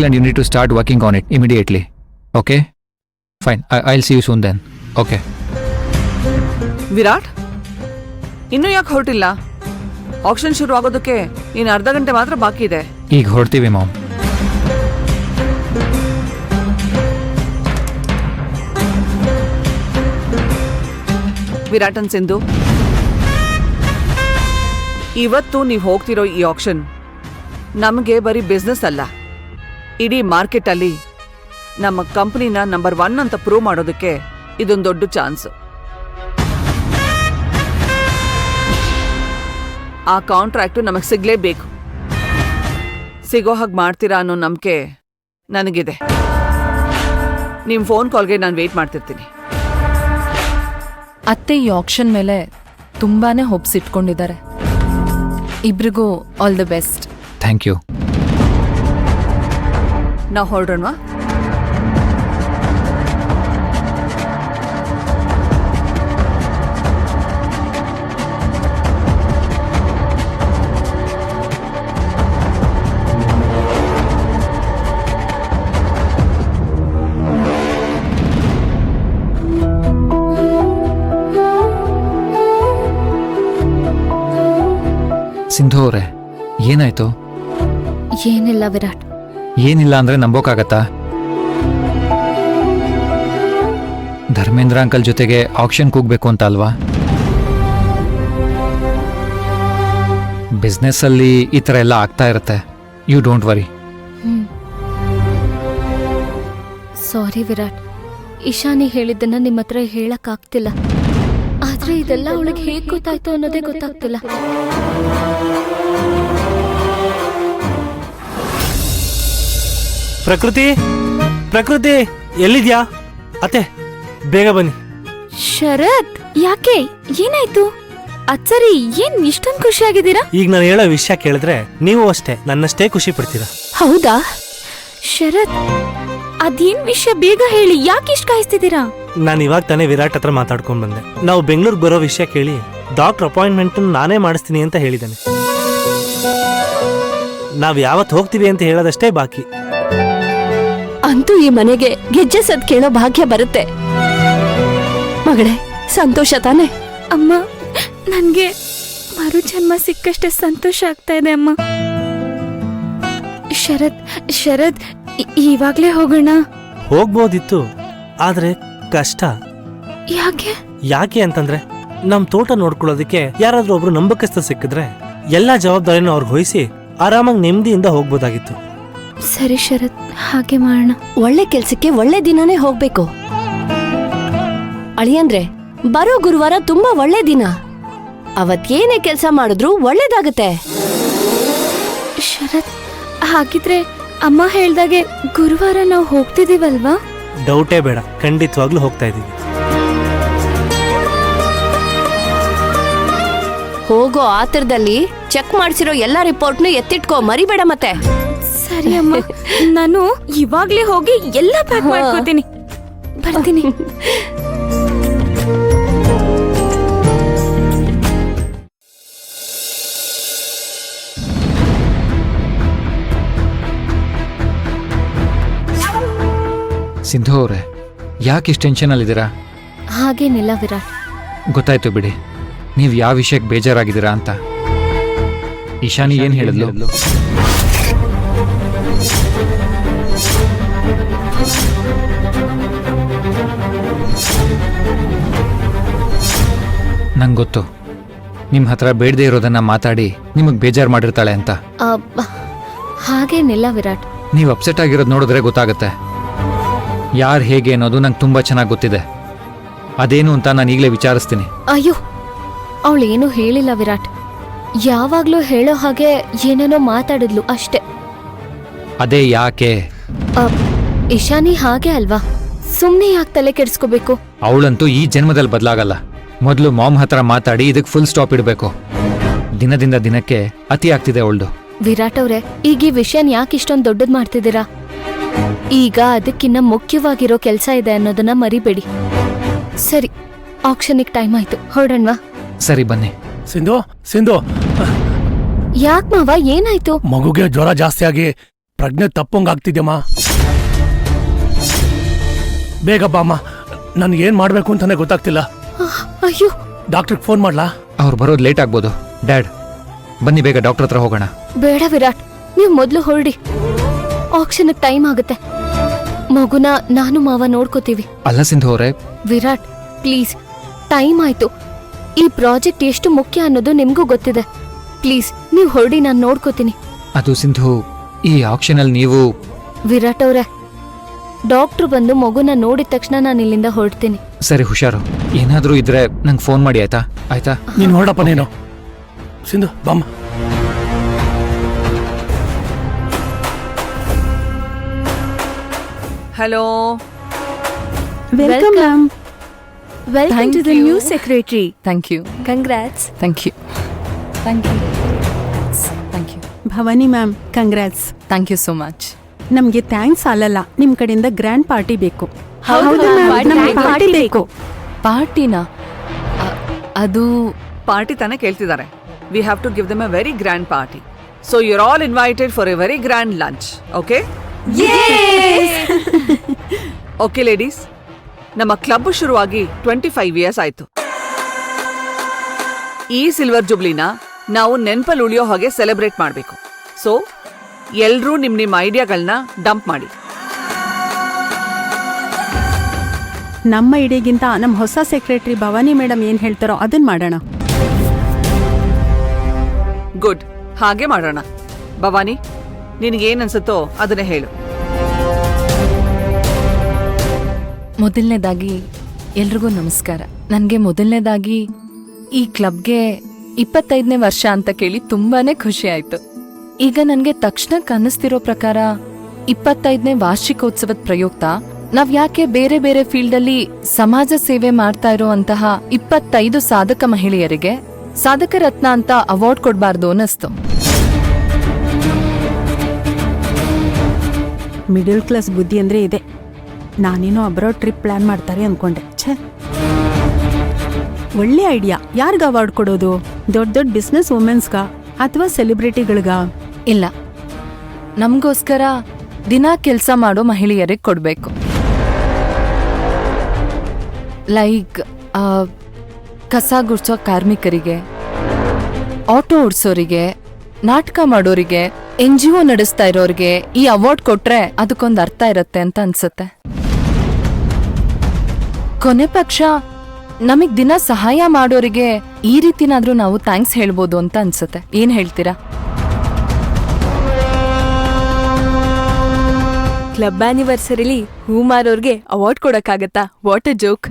and you need to start working on it immediately. Okay? Fine. I'll see you soon then. Okay. Virat, ಇನ್ನೂ ಯಾಕೆ ಹೊರಟಿಲ್ಲ? Action ಶುರು ಆಗೋದಕ್ಕೆ ಇನ್ನು ಅರ್ಧ ಗಂಟೆ ಮಾತ್ರ ಬಾಕಿ ಇದೆ. ಈಗ ಹೊರಡ್ತೀವಿ ಮಾಮ್. ವಿರಾಟ್ ಅಂಡ್ ಸಿಂಧು, ಇವತ್ತು ನೀವು ಹೋಗ್ತಿರೋ ಈ ಆಕ್ಷನ್ ನಮಗೆ ಬರೀ ಬಿಸ್ನೆಸ್ ಅಲ್ಲ, ಇಡೀ ಮಾರ್ಕೆಟಲ್ಲಿ ನಮ್ಮ ಕಂಪನಿನ ನಂಬರ್ 1 ಅಂತ ಪ್ರೂವ್ ಮಾಡೋದಕ್ಕೆ ಇದೊಂದು ದೊಡ್ಡ ಚಾನ್ಸ್. ಆ ಕಾಂಟ್ರಾಕ್ಟು ನಮಗೆ ಸಿಗ್ಲೇಬೇಕು. ಸಿಗೋ ಹಾಗೆ ಮಾಡ್ತೀರಾ ಅನ್ನೋ ನಂಬಿಕೆ ನನಗಿದೆ. ನಿಮ್ಮ ಫೋನ್ ಕಾಲ್ಗೆ ನಾನು ವೇಟ್ ಮಾಡ್ತಿರ್ತೀನಿ. ಅತ್ತೆ ಈ ಆಕ್ಷನ್ ಮೇಲೆ ತುಂಬಾನೇ ಹೋಪ್ಸ್ ಇಟ್ಕೊಂಡಿದ್ದಾರೆ. ಇಬ್ರಿಗೂ all the best. Thank you. ನಾವು ಹೊರಡೋಣವಾ? ಸಿಂಧು ಅವರೇ, ಏನಾಯ್ತು? ಏನಿಲ್ಲ ವಿರಾಟ್. ಏನಿಲ್ಲ ಅಂದ್ರೆ ನಂಬೋಕ್ಕಾಗತ್ತಾ? ಧರ್ಮೇಂದ್ರ ಅಂಕಲ್ ಜೊತೆಗೆ ಆಕ್ಷನ್ ಕೂಗ್ಬೇಕು ಅಂತ ಅಲ್ವಾ? ಬಿಸ್ನೆಸ್ ಅಲ್ಲಿ ಈ ಥರ ಎಲ್ಲ ಆಗ್ತಾ ಇರುತ್ತೆ. You don't worry. Sorry Virat, Ishani ಹೇಳಿದ್ದನ್ನ ನಿಮ್ಮ ಹತ್ರ ಹೇಳಕ್ಕಾಗ್ತಿಲ್ಲ. ಆದ್ರೆ ಇದೆಲ್ಲ ಅವಳಿಗೆ ಹೇಗೆ ಗೊತ್ತಾಯ್ತು ಅನ್ನೋದೇ ಗೊತ್ತಾಗ್ತಿಲ್ಲ. ಪ್ರಕೃತಿ ಎಲ್ಲಿದ್ಯಾ? ಅತ್ತೆ ಬೇಗ ಬನ್ನಿ. ಶರತ್, ಯಾಕೆ? ಏನಾಯ್ತು? ಅಚ್ಚರಿ, ಏನ್ ಇಷ್ಟೊಂದು ಖುಷಿಯಾಗಿದ್ದೀರಾ? ಈಗ ನಾನು ಹೇಳೋ ವಿಷಯ ಕೇಳಿದ್ರೆ ನೀವು ಅಷ್ಟೇ ನನ್ನಷ್ಟೇ ಖುಷಿ ಪಡ್ತೀರಾ. ಹೌದಾ ಶರತ್, ಅದೇನ್ ವಿಷಯ ಬೇಗ ಹೇಳಿ. ಯಾಕೆ ಇಷ್ಟ ಕಾಯಿಸ್ತಿದ್ದೀರಾ? ನಾನು ಇವಾಗ ತಾನೇ ವಿರಾಟ್ ಹತ್ರ ಮಾತಾಡ್ಕೊಂಡ್ ಬಂದೆ. ನಾವು ಬೆಂಗಳೂರಿಗೆ ಬರೋ ವಿಷಯ ಕೇಳಿ ಡಾಕ್ಟರ್ ಅಪಾಯಿಂಟ್ಮೆಂಟ್ ನಾನೇ ಮಾಡಿಸ್ತೀನಿ ಅಂತ ಹೇಳಿದ್ದಾನೆ. ನಾವ್ ಯಾವತ್ತು ಹೋಗ್ತೀವಿ ಅಂತ ಹೇಳೋದಷ್ಟೇ ಬಾಕಿ. ಅಂತೂ ಈ ಮನೆಗೆ ಗೆಜ್ಜೆ ಸದ್ ಕೇಳೋ ಭಾಗ್ಯ ಬರುತ್ತೆ. ಮಗಳೇ, ಸಂತೋಷ ತಾನೆ? ಅಮ್ಮ, ನನ್ಗೆ ಮರು ಜನ್ಮ ಸಿಕ್ಕಷ್ಟೇ ಸಂತೋಷ ಆಗ್ತಾ ಇದೆ ಅಮ್ಮ. ಶರತ್ ಇವಾಗ್ಲೇ ಹೋಗೋಣ? ಹೋಗ್ಬೋದಿತ್ತು, ಆದ್ರೆ ಕಷ್ಟ. ಯಾಕೆ ಅಂತಂದ್ರೆ ನಮ್ ತೋಟ ನೋಡ್ಕೊಳ್ಳೋದಕ್ಕೆ ಯಾರಾದ್ರೂ ಒಬ್ರು ನಂಬಕಸ್ತ ಸಿಕ್ಕಿದ್ರೆ ಎಲ್ಲಾ ಜವಾಬ್ದಾರಿನೂ ಅವ್ರಿಗೆ ವಹಿಸಿ ಆರಾಮಾಗಿ ನೆಮ್ಮದಿಯಿಂದ ಹೋಗ್ಬೋದಾಗಿತ್ತು. ಸರಿ ಶರತ್, ಹಾಗೆ ಮಾಡೋಣ. ಒಳ್ಳೆ ಕೆಲ್ಸಕ್ಕೆ ಒಳ್ಳೆ ದಿನನೇ ಹೋಗ್ಬೇಕು ಅಳಿಯಂದ್ರೆ. ಬರೋ ಗುರುವಾರ ತುಂಬಾ ಒಳ್ಳೆ ದಿನ. ಅವತ್ತೇನೇ ಕೆಲ್ಸ ಮಾಡಿದ್ರು ಒಳ್ಳೇದಾಗತ್ತೆ. ಶರತ್, ಹಾಗಿದ್ರೆ ಅಮ್ಮ ಹೇಳ್ದಾಗೆ ಗುರುವಾರ ನಾವು ಹೋಗ್ತಿದೀವಲ್ವಾ? ಡೌಟೇ ಬೇಡ, ಖಂಡಿತವಾಗ್ಲೂ ಹೋಗ್ತಾ ಇದೀವಿ. ಹೋಗೋ ಆತರದಲ್ಲಿ ಚೆಕ್ ಮಾಡಿಸಿರೋ ಎಲ್ಲಾ ರಿಪೋರ್ಟ್ನು ಎತ್ತಿಟ್ಕೋ, ಮರಿಬೇಡ ಮತ್ತೆ. ಸರಿ ಅಮ್ಮ, ನಾನು ಇವಾಗ್ಲೇ ಹೋಗಿ ಎಲ್ಲ ಪ್ಯಾಕ್ ಮಾಡ್ಕೋತೀನಿ. ಬರ್ತೀನಿ. ಸಿಂಧು ಅವರೇ, ಯಾಕೆ ಇಷ್ಟು ಟೆನ್ಷನ್ ಅಲ್ಲಿದ್ದೀರಾ? ಹಾಗೇನಿಲ್ಲ ವಿರಾಟ್. ಗೊತ್ತಾಯ್ತು ಬಿಡಿ, ನೀವು ಯಾವ ವಿಷಯಕ್ಕೆ ಬೇಜಾರಾಗಿದ್ದೀರಾ ಅಂತ. ಇಶಾನಿ ಏನ್ ಹೇಳಿದ್ಲು? ನಂಗೆ ಗೊತ್ತು, ನಿಮ್ಮ ಹತ್ರ ಬೇಡದೇ ಇರೋದನ್ನ ಮಾತಾಡಿ ನಿಮಗೆ ಬೇಜಾರು ಮಾಡಿರ್ತಾಳೆ ಅಂತ. ಹಾಗೇನಿಲ್ಲ ವಿರಾಟ್. ನೀವು ಅಪ್ಸೆಟ್ ಆಗಿರೋದು ನೋಡಿದ್ರೆ ಗೊತ್ತಾಗುತ್ತೆ. ಯಾರು ಹೇಗೆ ಅನ್ನೋದು ನಂಗೆ ತುಂಬಾ ಚೆನ್ನಾಗಿ ಗೊತ್ತಿದೆ. ಅದೇನು ಅಂತ ನಾನು ಈಗಲೇ ವಿಚಾರಿಸ್ತೀನಿ. ಅಯ್ಯೋ, ಅವಳೇನು ಹೇಳಿಲ್ಲ ವಿರಾಟ್. ಯಾವಾಗ್ಲೂ ಹೇಳೋ ಹಾಗೆ ಏನೇನೋ ಮಾತಾಡಿದ್ಲು ಅಷ್ಟೇ. ಅದೇ ಯಾಕೆ? ಇಶಾನಿ ಹಾಗೆ ಅಲ್ವಾ, ಸುಮ್ನೆ ಯಾಕೆ ತಲೆ ಕೆಡಿಸ್ಕೋಬೇಕು? ಅವಳಂತೂ ಈ ಜನ್ಮದಲ್ಲಿ ಬದಲಾಗಲ್ಲ. ಮೊದಲು ಮಾಮ್ ಹತ್ರ ಮಾತಾಡಿ ಇದಕ್ಕೆ ಫುಲ್ ಸ್ಟಾಪ್ ಇಡಬೇಕು. ದಿನದಿಂದ ದಿನಕ್ಕೆ ಅತಿ ಆಗ್ತಿದೆ ಅವಳದು. ವಿರಾಟ್ ಅವ್ರೆ, ಈಗ ಈ ವಿಷಯನ ಯಾಕೆ ಇಷ್ಟೊಂದು ದೊಡ್ಡದ್ ಮಾಡ್ತಿದ್ದೀರಾ? ಈಗ ಅದಕ್ಕಿನ್ನ ಮುಖ್ಯವಾಗಿರೋ ಕೆಲಸ ಇದೆ ಅನ್ನೋದನ್ನ ಮರಿಬೇಡಿ. ಸರಿ, ಆಕ್ಷನಿಗೆ ಟೈಮ್ ಆಯ್ತು, ಹೊರಡಣ್ವಾ? ಸರಿ ಬನ್ನಿ. ಸಿಂಧು, ಯಾಕ್ ಮಾವ, ಏನಾಯ್ತು? ಮಗುಗೆ ಜ್ವರ ಜಾಸ್ತಿ ಆಗಿ ಪ್ರಜ್ಞೆ ತಪ್ಪಂಗಾಗ್ತಿದ್ಯಮ್ಮ. ಬೇಗ ಬಾಮ್ಮ, ನನ್ಗೇನ್ ಮಾಡ್ಬೇಕು ಅಂತಾನೆ ಗೊತ್ತಾಗ್ತಿಲ್ಲ. ಅಯ್ಯೋ, ಡಾಕ್ಟ್ರಿಗೆ ಫೋನ್ ಮಾಡ್ಲಾ? ಅವ್ರು ಬರೋದು ಲೇಟ್ ಆಗ್ಬೋದು. ಡ್ಯಾಡ್, ಬನ್ನಿ ಬೇಗ ಡಾಕ್ಟರ್ ಹತ್ರ ಹೋಗೋಣ. ಬೇಡ ವಿರಾಟ್, ನೀವು ಮೊದಲು ಹೊರಡಿ. ಆಕ್ಷನ್ ಟೈಮ್ ಆಗುತ್ತೆ. ಮಗುನ ನಾನು ಮಾವ ನೋಡ್ಕೋತೀವಿ. ಅಲ್ಲ ಸಿಂಧು ಅವರೇ, ವಿರಾಟ್ ಪ್ಲೀಸ್, ಟೈಮ್ ಆಯ್ತು. ಈ ಪ್ರಾಜೆಕ್ಟ್ ಎಷ್ಟು ಮುಖ್ಯ ಅನ್ನೋದು ನಿಮ್ಗೂ ಗೊತ್ತಿದೆ. ಪ್ಲೀಸ್ ನೀವು ಹೊರಡಿ, ನಾನು ನೋಡ್ಕೋತೀನಿ. ಅದು ಸಿಂಧು, ಈ ಆಕ್ಷನ್ ಅಲ್ಲಿ ನೀವು ವಿರಾಟ್ ಅವ್ರೆ, ಡಾಕ್ಟ್ರು ಬಂದು ಮಗುನ ನೋಡಿದ ತಕ್ಷಣ ನಾನು ಇಲ್ಲಿಂದ ಹೊರಡ್ತೀನಿ. ಸರಿ, ಹುಷಾರು. ಏನಾದ್ರೂ ಇದ್ರೆ ನಂಗೆ ಫೋನ್ ಮಾಡಿ, ಆಯ್ತಾ? ಆಯ್ತಾ? ನೀನ್ ಹೊರಡಪ್ಪ. ನೀನು ಸಿಂಧು ಬಾಮ್ಮ. Hello, welcome ma'am. Thank to the you. New secretary. Thank you. Congrats. Thank you. Thank you. Thank you. Bhavani ma'am, congrats. Thank you so much. ನಮ್ಗೆ ಥ್ಯಾಂಕ್ಸ್ ಅಲ್ಲಲ್ಲ, ನಿಮ್ ಕಡೆಯಿಂದ ಗ್ರ್ಯಾಂಡ್ ಪಾರ್ಟಿ ಬೇಕು. ಹೌದು ma'am, ನಮ್ಗೆ ಪಾರ್ಟಿ ಬೇಕು. ಪಾರ್ಟಿನಾ? ಅದು ಪಾರ್ಟಿ ತಾನೇ ಕೇಳ್ತಿದ್ದಾರೆ. We have to give them a very grand party. So you're all invited for a very grand lunch. Okay okay ladies, ನಮ್ಮ ಕ್ಲಬ್ ಶುರುವಾಗಿ 25 ಇಯರ್ಸ್ ಆಯ್ತು. ಈ ಸಿಲ್ವರ್ ಜುಬ್ಲಿನ ನಾವು ನೆನ್ಪಲ್ಲಿ ಉಳಿಯೋ ಹಾಗೆ ಸೆಲೆಬ್ರೇಟ್ ಮಾಡಬೇಕು. ಸೊ ಎಲ್ರೂ ನಿಮ್ಮ ಐಡಿಯಾಗಳನ್ನ ಡಂಪ್ ಮಾಡಿ. ನಮ್ಮ ಇಡೀಗಿಂತ ನಮ್ಮ ಹೊಸ ಸೆಕ್ರೆಟರಿ ಭವಾನಿ ಮೇಡಮ್ ಏನ್ ಹೇಳ್ತಾರೋ ಅದನ್ನ ಮಾಡೋಣ. ಗುಡ್, ಹಾಗೆ ಮಾಡೋಣ. ಭವಾನಿ, ನಿನಗೇನ್ ಅನ್ಸುತ್ತೋ ಅದನ್ನೇ ಹೇಳು. ಮೊದಲನೇದಾಗಿ ಎಲ್ರಿಗೂ ನಮಸ್ಕಾರ. ನನಗೆ ಮೊದಲನೇದಾಗಿ ಈ ಕ್ಲಬ್ಗೆ 25ನೇ ವರ್ಷ ಅಂತ ಕೇಳಿ ತುಂಬಾನೇ ಖುಷಿ ಆಯ್ತು. ಈಗ ನನಗೆ ತಕ್ಷಣಕ್ಕೆ ಅನ್ನಿಸ್ತಿರೋ ಪ್ರಕಾರ 25ನೇ ವಾರ್ಷಿಕೋತ್ಸವದ ಪ್ರಯುಕ್ತ ನಾವ್ ಯಾಕೆ ಬೇರೆ ಬೇರೆ ಫೀಲ್ಡಲ್ಲಿ ಸಮಾಜ ಸೇವೆ ಮಾಡ್ತಾ ಇರೋ ಅಂತಹ 25 ಸಾಧಕ ಮಹಿಳೆಯರಿಗೆ ಸಾಧಕ ರತ್ನ ಅಂತ ಅವಾರ್ಡ್ ಕೊಡ್ಬಾರ್ದು ಅನ್ನಿಸ್ತು. ಮಿಡಲ್ ಕ್ಲಾಸ್ ಬುದ್ಧಿ ಅಂದ್ರೆ ಇದೆ. ನಾನೇನೋ ಅಬ್ರಾಡ್ ಟ್ರಿಪ್ ಪ್ಲಾನ್ ಮಾಡ್ತಾರೆ ಅನ್ಕೊಂಡೆ. ಛೇ, ಒಳ್ಳೆ ಐಡಿಯಾ. ಯಾರಿಗ ಅವಾರ್ಡ್ ಕೊಡೋದು? ದೊಡ್ಡ ದೊಡ್ಡ ಬಿಸ್ನೆಸ್ ವುಮೆನ್ಸ್ಗ ಅಥವಾ ಸೆಲೆಬ್ರಿಟಿಗಳ್ಗ? ಇಲ್ಲ, ನಮಗೋಸ್ಕರ ದಿನ ಕೆಲಸ ಮಾಡೋ ಮಹಿಳೆಯರಿಗೆ ಕೊಡ್ಬೇಕು. ಲೈಕ್ ಕಸ ಗುಡ್ಸೋ ಕಾರ್ಮಿಕರಿಗೆ, ಆಟೋ ಓಡಿಸೋರಿಗೆ, ನಾಟಕ ಮಾಡೋರಿಗೆ, NGO ನಡೆಸ್ತಾ ಇರೋರಿಗೆ ಈ ಅವಾರ್ಡ್ ಕೊಟ್ರೆ ಅದಕ್ಕೊಂದು ಅರ್ಥ ಇರತ್ತೆ ಅಂತ ಅನ್ಸುತ್ತೆ. ಕೊನೆ ಪಕ್ಷ ನಮಗ್ ದಿನ ಸಹಾಯ ಮಾಡೋರಿಗೆ ಈ ರೀತಿನಾದ್ರೂ ನಾವು ಥ್ಯಾಂಕ್ಸ್ ಹೇಳ್ಬೋದು ಅಂತ ಅನ್ಸುತ್ತೆ. ಏನ್ ಹೇಳ್ತೀರಾ? ಕ್ಲಬ್ ಆನಿವರ್ಸರಿಲಿ ಹೂ ಮಾರೋರ್ಗೆ ಅವಾರ್ಡ್ ಕೊಡಕ್ಕಾಗತ್ತಾ? What a joke.